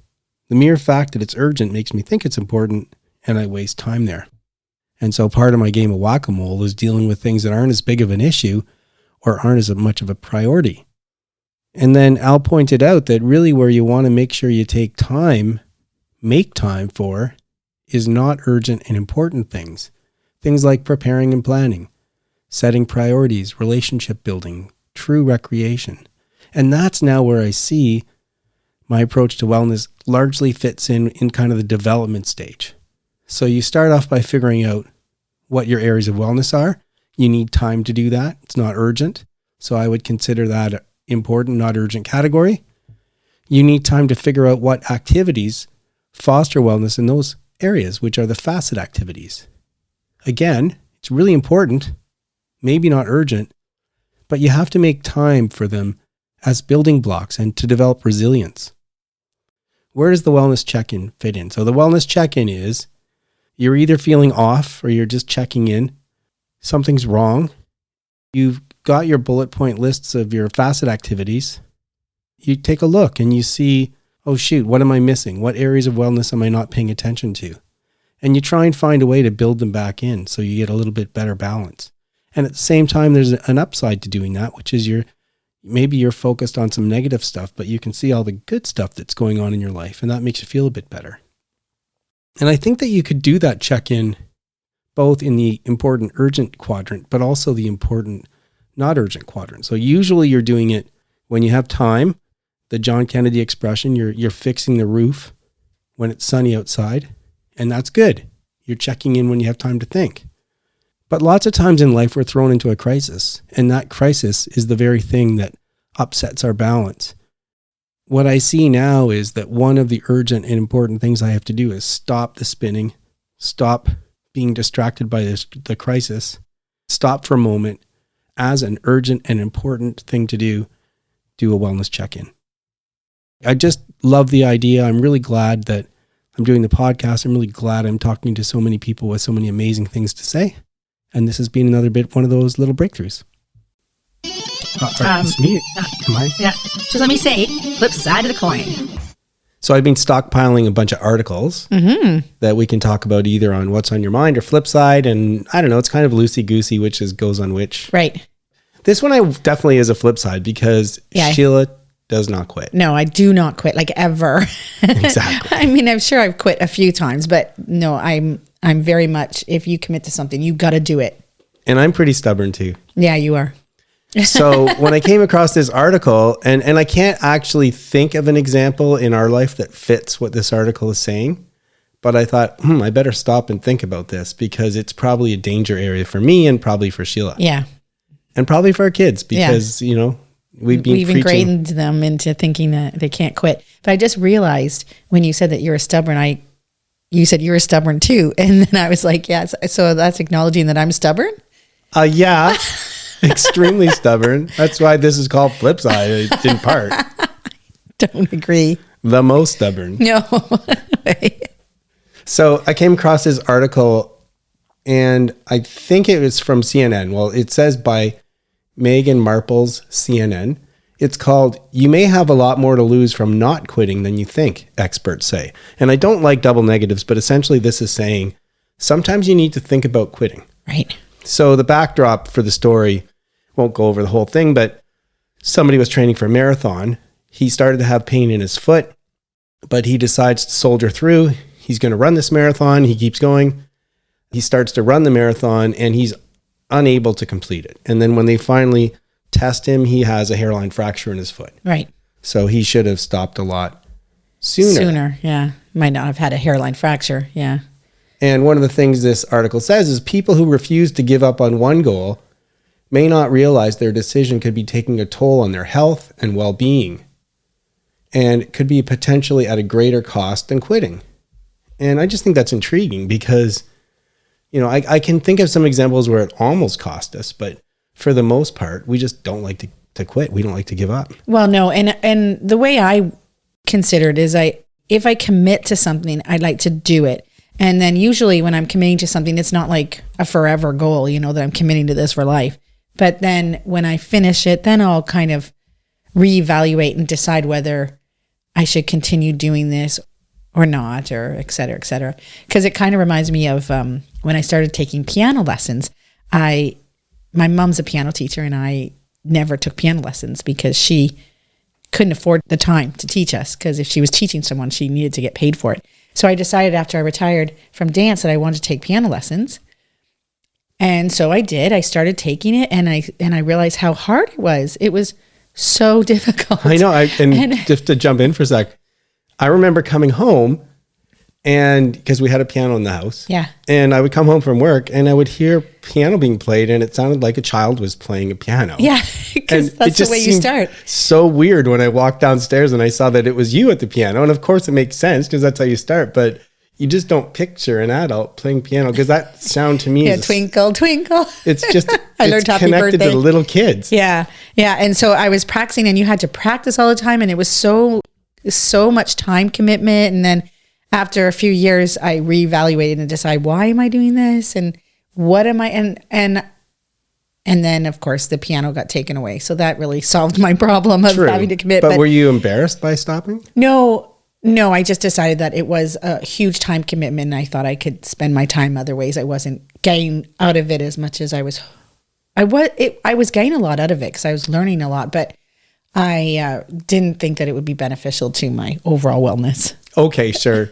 [SPEAKER 1] The mere fact that it's urgent makes me think it's important, and I waste time there. And so part of my game of whack-a-mole is dealing with things that aren't as big of an issue or aren't as much of a priority. And then Al pointed out that really where you want to make sure you make time for, is not urgent and important things. Things like preparing and planning, setting priorities, relationship building, true recreation. And that's now where I see my approach to wellness largely fits in kind of the development stage. So you start off by figuring out what your areas of wellness are. You need time to do that. It's not urgent. So I would consider that important, not urgent category. You need time to figure out what activities foster wellness in those areas, which are the facet activities. Again, it's really important, maybe not urgent, but you have to make time for them as building blocks and to develop resilience. Where does the wellness check-in fit in? So the wellness check-in is you're either feeling off or you're just checking in. Something's wrong. You've got your bullet point lists of your facet activities. You take a look and you see, oh shoot, what am I missing? What areas of wellness am I not paying attention to? And you try and find a way to build them back in so you get a little bit better balance. And at the same time, there's an upside to doing that, which is maybe you're focused on some negative stuff, but you can see all the good stuff that's going on in your life, and that makes you feel a bit better. And I think that you could do that check-in both in the important urgent quadrant, but also the important not urgent quadrant. So usually you're doing it when you have time. The John Kennedy expression, you're fixing the roof when it's sunny outside, and that's good. You're checking in when you have time to think. But lots of times in life, we're thrown into a crisis, and that crisis is the very thing that upsets our balance. What I see now is that one of the urgent and important things I have to do is stop the spinning, stop being distracted by the crisis, stop for a moment, as an urgent and important thing to do a wellness check-in. I just love the idea. I'm really glad that I'm doing the podcast. I'm really glad I'm talking to so many people with so many amazing things to say. And this has been one of those little breakthroughs. It's me. Am I?
[SPEAKER 5] Yeah. Just let me say, flip side of the coin.
[SPEAKER 1] So I've been stockpiling a bunch of articles that we can talk about either on What's on Your Mind or Flip Side. And I don't know, it's kind of loosey-goosey, which goes on which.
[SPEAKER 5] Right.
[SPEAKER 1] This one definitely is a flip side because Sheila does not quit.
[SPEAKER 5] No, I do not quit, like ever.
[SPEAKER 1] Exactly.
[SPEAKER 5] I mean, I'm sure I've quit a few times, but no, I'm very much, if you commit to something, you got to do it.
[SPEAKER 1] And I'm pretty stubborn too.
[SPEAKER 5] Yeah, you are.
[SPEAKER 1] So when I came across this article, and I can't actually think of an example in our life that fits what this article is saying, but I thought, I better stop and think about this because it's probably a danger area for me and probably for Sheila.
[SPEAKER 5] Yeah.
[SPEAKER 1] And probably for our kids because, we've
[SPEAKER 5] ingrained them into thinking that they can't quit. But I just realized when you said that you were stubborn, you said you were stubborn too. And then I was like, yeah, so that's acknowledging that I'm stubborn?
[SPEAKER 1] Yeah. Extremely stubborn. That's why this is called Flip Side in part.
[SPEAKER 5] Don't agree.
[SPEAKER 1] The most stubborn.
[SPEAKER 5] No.
[SPEAKER 1] So I came across this article and I think it was from CNN. Well, it says by Meghan Markle's CNN. It's called, "You May Have a Lot More to Lose from Not Quitting Than You Think," experts say. And I don't like double negatives, but essentially this is saying sometimes you need to think about quitting.
[SPEAKER 5] Right.
[SPEAKER 1] So the backdrop for the story, won't go over the whole thing, but somebody was training for a marathon. He started to have pain in his foot, but he decides to soldier through. He's going to run this marathon. He keeps going. He starts to run the marathon and he's unable to complete it. And then when they finally test him, he has a hairline fracture in his foot.
[SPEAKER 5] Right.
[SPEAKER 1] So he should have stopped a lot sooner.
[SPEAKER 5] Yeah. Might not have had a hairline fracture. Yeah.
[SPEAKER 1] And one of the things this article says is people who refuse to give up on one goal may not realize their decision could be taking a toll on their health and well-being, and could be potentially at a greater cost than quitting. And I just think that's intriguing because, I can think of some examples where it almost cost us, but for the most part, we just don't like to quit. We don't like to give up.
[SPEAKER 5] Well, no. And the way I consider it is if I commit to something, I'd like to do it. And then usually when I'm committing to something, it's not like a forever goal, that I'm committing to this for life. But then when I finish it, then I'll kind of reevaluate and decide whether I should continue doing this or not, or et cetera, et cetera. Because it kind of reminds me of when I started taking piano lessons. My mom's a piano teacher and I never took piano lessons because she couldn't afford the time to teach us, because if she was teaching someone, she needed to get paid for it. So I decided after I retired from dance that I wanted to take piano lessons. And so I did. I started taking it and I realized how hard it was. It was so difficult.
[SPEAKER 1] I know. And just to jump in for a sec, I remember coming home and because we had a piano in the house.
[SPEAKER 5] Yeah.
[SPEAKER 1] And I would come home from work and I would hear piano being played and it sounded like a child was playing a piano.
[SPEAKER 5] Yeah. Because that's the way you start.
[SPEAKER 1] So weird when I walked downstairs and I saw that it was you at the piano. And of course it makes sense because that's how you start. But you just don't picture an adult playing piano because that sound to me is
[SPEAKER 5] twinkle, twinkle.
[SPEAKER 1] It's just
[SPEAKER 5] I learned Happy
[SPEAKER 1] connected
[SPEAKER 5] Birthday
[SPEAKER 1] to the little kids.
[SPEAKER 5] Yeah. Yeah. And so I was practicing and you had to practice all the time. And it was so much time commitment. And then after a few years, I reevaluated and decided, why am I doing this? And what am I? And then, of course, the piano got taken away. So that really solved my problem of having to commit.
[SPEAKER 1] But were you embarrassed by stopping?
[SPEAKER 5] No, I just decided that it was a huge time commitment. And I thought I could spend my time other ways. I wasn't getting out of it as much as I was. I was getting a lot out of it because I was learning a lot. But I didn't think that it would be beneficial to my overall wellness.
[SPEAKER 1] Okay, sure.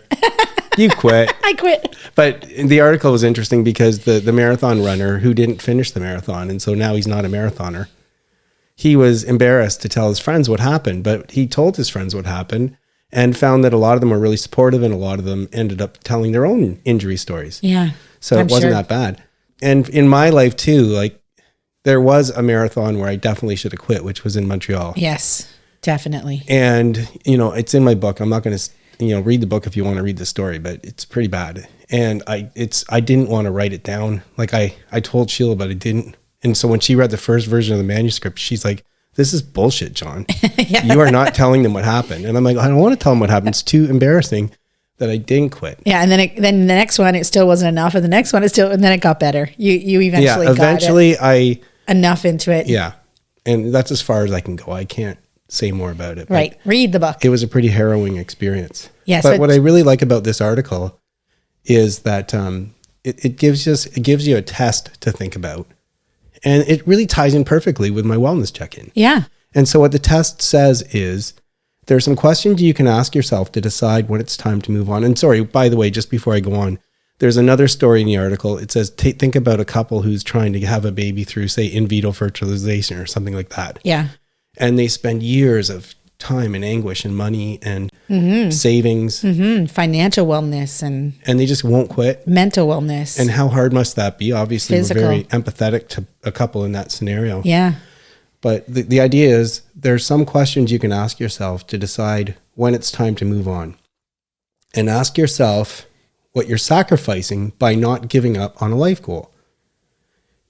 [SPEAKER 1] You quit.
[SPEAKER 5] I quit.
[SPEAKER 1] But the article was interesting because the marathon runner who didn't finish the marathon, and so now he's not a marathoner, he was embarrassed to tell his friends what happened, but he told his friends what happened and found that a lot of them were really supportive and a lot of them ended up telling their own injury stories.
[SPEAKER 5] Yeah.
[SPEAKER 1] So it wasn't that bad. And in my life too, like there was a marathon where I definitely should have quit, which was in Montreal.
[SPEAKER 5] Yes, definitely.
[SPEAKER 1] And, it's in my book. I'm not going to, read the book if you want to read the story, but it's pretty bad. And I didn't want to write it down. Like I told Sheila, but I didn't. And so when she read the first version of the manuscript, she's like, this is bullshit, John. Yeah. You are not telling them what happened. And I'm like, I don't want to tell them what happened. It's too embarrassing that I didn't quit.
[SPEAKER 5] Yeah. And then the next one, it still wasn't enough. And the next one, and then it got better. You eventually
[SPEAKER 1] got
[SPEAKER 5] enough into it.
[SPEAKER 1] Yeah. And that's as far as I can go. I can't say more about it.
[SPEAKER 5] Right. Read the book.
[SPEAKER 1] It was a pretty harrowing experience.
[SPEAKER 5] Yes.
[SPEAKER 1] But what I really like about this article is that it gives you a test to think about. And it really ties in perfectly with my wellness check-in.
[SPEAKER 5] Yeah.
[SPEAKER 1] And so what the test says is there are some questions you can ask yourself to decide when it's time to move on. And sorry, by the way, just before I go on, there's another story in the article. It says, think about a couple who's trying to have a baby through, say, in vitro fertilization or something like that.
[SPEAKER 5] Yeah.
[SPEAKER 1] And they spend years of time and anguish and money and savings.
[SPEAKER 5] Mm-hmm. Financial wellness and
[SPEAKER 1] they just won't quit.
[SPEAKER 5] Mental wellness.
[SPEAKER 1] And how hard must that be? Obviously,
[SPEAKER 5] Physical.
[SPEAKER 1] We're very empathetic to a couple in that scenario.
[SPEAKER 5] Yeah.
[SPEAKER 1] But the idea is there's some questions you can ask yourself to decide when it's time to move on. And ask yourself what you're sacrificing by not giving up on a life goal.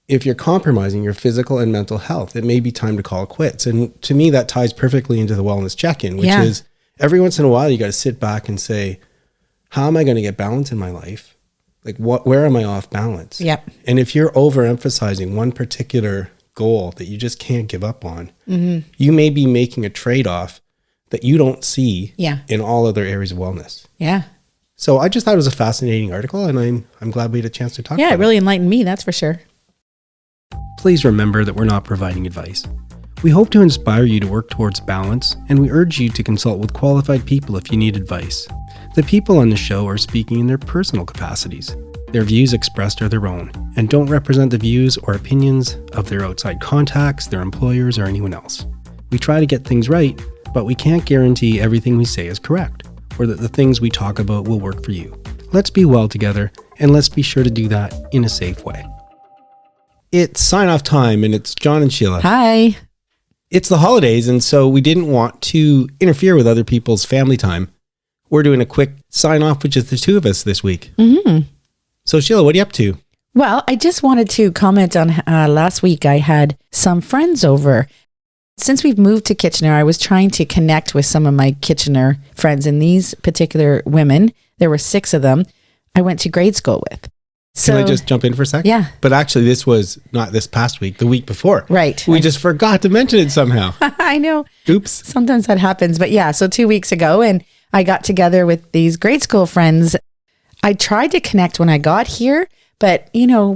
[SPEAKER 1] If you're compromising your physical and mental health, it may be time to call it quits. And to me, that ties perfectly into the wellness check-in, which is every once in a while, you got to sit back and say, how am I going to get balance in my life? Like where am I off balance?
[SPEAKER 5] Yep.
[SPEAKER 1] And if you're overemphasizing one particular goal that you just can't give up on, you may be making a trade-off that you don't see in all other areas of wellness.
[SPEAKER 5] Yeah.
[SPEAKER 1] So I just thought it was a fascinating article, and I'm glad we had a chance to talk about it.
[SPEAKER 5] Yeah, it really enlightened me, that's for sure.
[SPEAKER 1] Please remember that we're not providing advice. We hope to inspire you to work towards balance, and we urge you to consult with qualified people if you need advice. The people on the show are speaking in their personal capacities. Their views expressed are their own, and don't represent the views or opinions of their outside contacts, their employers, or anyone else. We try to get things right, but we can't guarantee everything we say is correct, or that the things we talk about will work for you. Let's be well together, and let's be sure to do that in a safe way. It's sign-off time, and it's John and Sheila.
[SPEAKER 5] Hi.
[SPEAKER 1] It's the holidays, and so we didn't want to interfere with other people's family time. We're doing a quick sign-off with just the two of us this week. Mm-hmm. So, Sheila, what are you up to?
[SPEAKER 5] Well, I just wanted to comment on last week I had some friends over. Since we've moved to Kitchener, I was trying to connect with some of my Kitchener friends, and these particular women, there were 6 of them, I went to grade school with. So,
[SPEAKER 1] can I just jump in for a second?
[SPEAKER 5] Yeah.
[SPEAKER 1] But actually, this was not this past week, the week before.
[SPEAKER 5] Right.
[SPEAKER 1] We just forgot to mention it somehow.
[SPEAKER 5] I know.
[SPEAKER 1] Oops.
[SPEAKER 5] Sometimes that happens. But yeah, so 2 weeks ago, and I got together with these grade school friends. I tried to connect when I got here, but,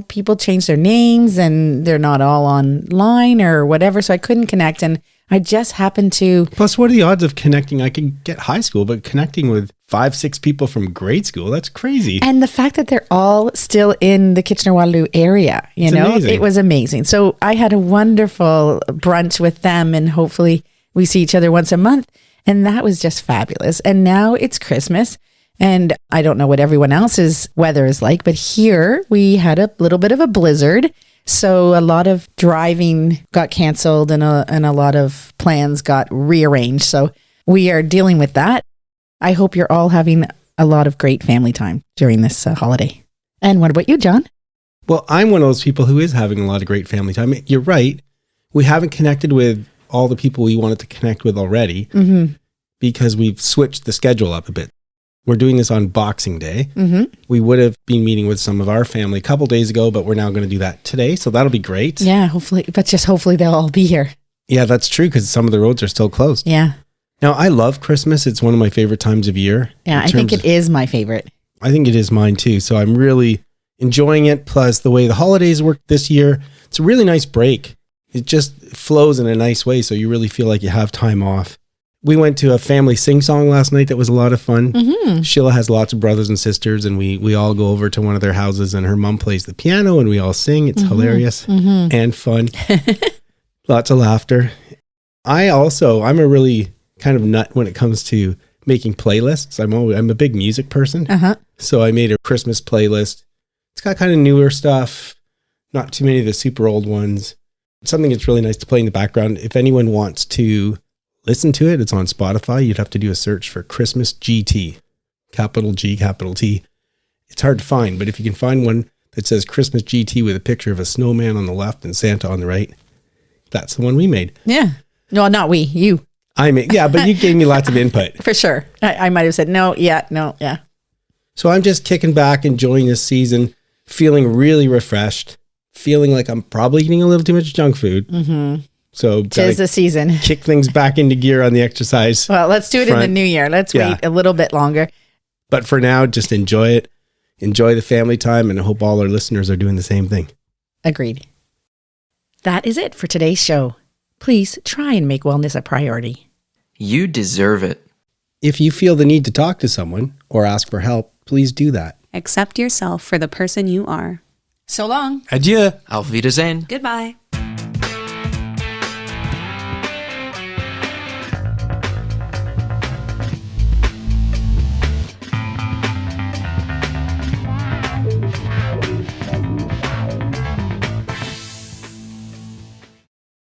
[SPEAKER 5] people change their names and they're not all online or whatever. So I couldn't connect. And I just happened to.
[SPEAKER 1] Plus, what are the odds of connecting? I could get high school, but connecting with 5-6 people from grade school, that's crazy.
[SPEAKER 5] And the fact that they're all still in the Kitchener-Waterloo area,
[SPEAKER 1] amazing.
[SPEAKER 5] It was amazing. So I had a wonderful brunch with them, and hopefully we see each other once a month. And that was just fabulous. And now it's Christmas. And I don't know what everyone else's weather is like, but here we had a little bit of a blizzard. So a lot of driving got canceled and a lot of plans got rearranged. So we are dealing with that. I hope you're all having a lot of great family time during this holiday. And what about you, John?
[SPEAKER 1] Well, I'm one of those people who is having a lot of great family time. You're right. We haven't connected with all the people we wanted to connect with already because we've switched the schedule up a bit. We're doing this on Boxing Day. Mm-hmm. We would have been meeting with some of our family a couple days ago, but we're now going to do that today. So that'll be great.
[SPEAKER 5] Yeah, hopefully. But just hopefully they'll all be here.
[SPEAKER 1] Yeah, that's true because some of the roads are still closed.
[SPEAKER 5] Yeah.
[SPEAKER 1] Now, I love Christmas. It's one of my favorite times of year.
[SPEAKER 5] Yeah, I think it is my favorite.
[SPEAKER 1] I think it is mine too. So I'm really enjoying it. Plus the way the holidays work this year, it's a really nice break. It just flows in a nice way. So you really feel like you have time off. We went to a family sing-song last night that was a lot of fun. Mm-hmm. Sheila has lots of brothers and sisters, and we all go over to one of their houses, and her mom plays the piano, and we all sing. It's hilarious and fun. Lots of laughter. I'm a really kind of nut when it comes to making playlists. I'm a big music person. So I made a Christmas playlist. It's got kind of newer stuff, not too many of the super old ones. Something that's really nice to play in the background. If anyone wants to listen to it, it's on Spotify. You'd have to do a search for Christmas GT, capital G, capital T. It's hard to find, but if you can find one that says Christmas GT with a picture of a snowman on the left and Santa on the right, that's the one we made.
[SPEAKER 5] Yeah. No, not we, you.
[SPEAKER 1] Yeah, but you gave me lots of input.
[SPEAKER 5] For sure. I might have said no, yeah.
[SPEAKER 1] So I'm just kicking back, enjoying this season, feeling really refreshed, feeling like I'm probably eating a little too much junk food. Mm-hmm. So
[SPEAKER 5] 'tis the season.
[SPEAKER 1] Kick things back into gear on the exercise.
[SPEAKER 5] Well, let's do it in the new year. Let's wait a little bit longer.
[SPEAKER 1] But for now, just enjoy it. Enjoy the family time, and I hope all our listeners are doing the same thing.
[SPEAKER 5] Agreed. That is it for today's show. Please try and make wellness a priority.
[SPEAKER 4] You deserve it.
[SPEAKER 1] If you feel the need to talk to someone or ask for help, please do that.
[SPEAKER 7] Accept yourself for the person you are.
[SPEAKER 5] So long.
[SPEAKER 1] Adieu.
[SPEAKER 4] Auf Wiedersehen.
[SPEAKER 7] Goodbye.